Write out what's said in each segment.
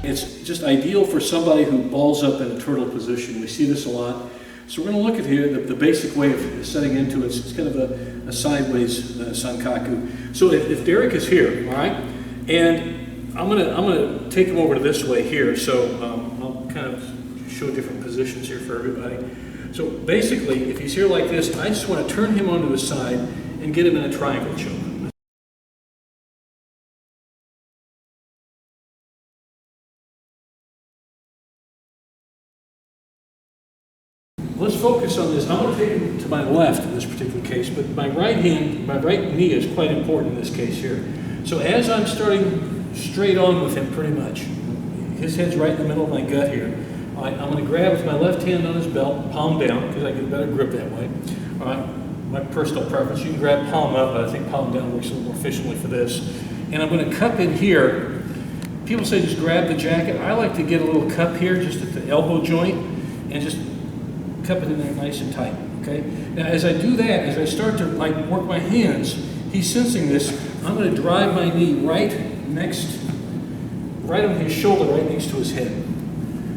It's just ideal for somebody who balls up in a turtle position. We see this a lot. So we're going to look at here the basic way of setting into it. It's kind of a sideways Sankaku. So if Derek is here, all right, and I'm gonna take him over to this way here. So I'll kind of show different positions here for everybody. So basically, if he's here like this, I just want to turn him onto his side and get him in a triangle choke. Let's focus on this. I'm going to take him to my left in this particular case, but my right knee is quite important in this case here. So as I'm starting straight on with him pretty much, his head's right in the middle of my gut here. All right, I'm going to grab with my left hand on his belt, palm down, because I get a better grip that way. All right, my personal preference. You can grab palm up, but I think palm down works a little more efficiently for this. And I'm going to cup in here. People say just grab the jacket. I like to get a little cup here, just at the elbow joint, and just cup it in there nice and tight, okay? Now as I do that, as I start to work my hands, he's sensing this, I'm going to drive my knee right on his shoulder, right next to his head.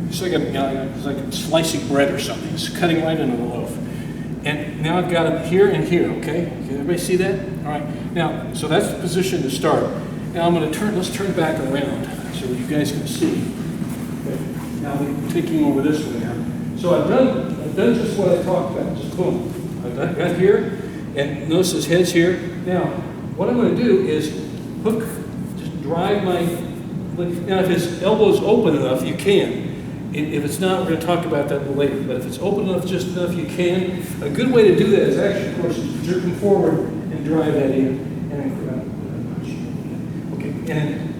It's like it's like slicing bread or something. It's cutting right into the loaf. And now I've got him here and here, okay? Can everybody see that? All right, now, so that's the position to start. Now I'm going to let's turn back around so you guys can see. Okay. Now I'm taking over this way now. So I've done just what I talked about, just boom. I've got here, and notice his head's here. Now, what I'm going to do is just drive my, now if his elbow's open enough, you can. If it's not, we're going to talk about that later, but if it's open enough, just enough, you can. A good way to do that is actually, of course, jerk him forward and drive that in. Okay, and then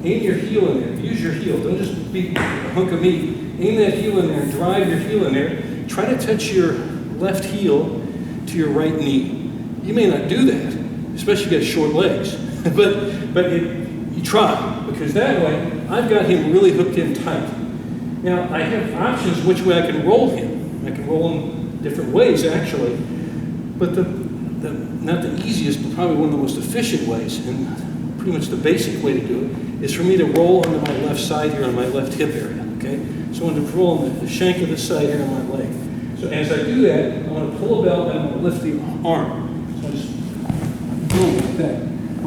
aim your heel in there. Use your heel. Don't just be a hunk of meat. Aim that heel in there, drive your heel in there. Try to touch your left heel to your right knee. You may not do that, especially if you got short legs, but you try, because that way I've got him really hooked in tight. Now I have options which way I can roll him. I can roll him different ways actually, but not the easiest, but probably one of the most efficient ways, and pretty much the basic way to do it, is for me to roll onto my left side here on my left hip area, okay? So I'm going to roll on the shank of the side here on my leg. So as I do that, I'm going to pull a belt and I'm going to lift the arm. So I just boom, like that.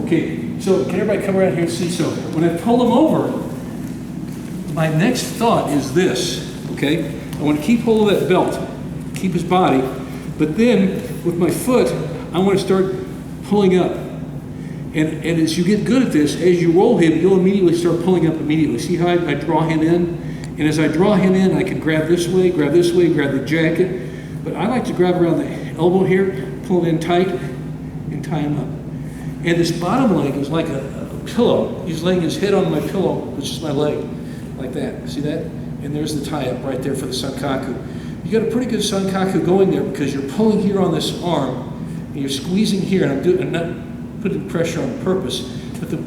Okay, so can everybody come around here and see? So when I pull him over, my next thought is this, okay? I want to keep hold of that belt, keep his body, but then with my foot, I want to start pulling up. And as you get good at this, as you roll him, you'll immediately start pulling up immediately. See how I draw him in? And as I draw him in, I can grab this way, grab the jacket. But I like to grab around the elbow here, pull it in tight, and tie him up. And this bottom leg is like a pillow. He's laying his head on my pillow, which is my leg, like that. See that? And there's the tie-up right there for the Sankaku. You got a pretty good Sankaku going there because you're pulling here on this arm, and you're squeezing here, and I'm not putting pressure on purpose, but the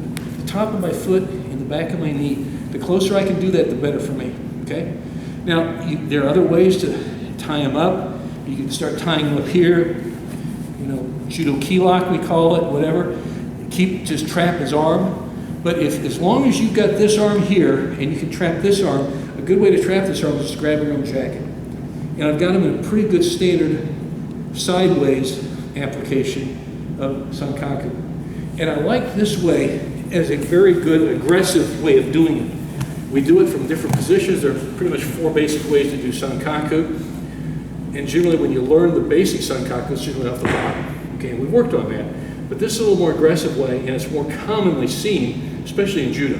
top of my foot and the back of my knee, the closer I can do that, the better for me, okay? Now, there are other ways to tie him up. You can start tying him up here, you know, Judo key lock, we call it, whatever. Just trap his arm. But as long as you've got this arm here, and you can trap this arm, a good way to trap this arm is to grab your own jacket. And I've got him in a pretty good standard sideways application of Sankaku. And I like this way as a very good aggressive way of doing it. We do it from different positions. There are pretty much 4 basic ways to do Sankaku. And generally when you learn the basic Sankaku, it's generally off the bottom. Okay, and we've worked on that. But this is a little more aggressive way, and it's more commonly seen, especially in Judo.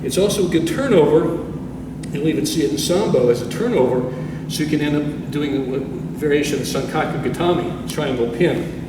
It's also a good turnover. You'll even see it in Sambo as a turnover, so you can end up doing a variation of Sankaku Gatami, triangle pin.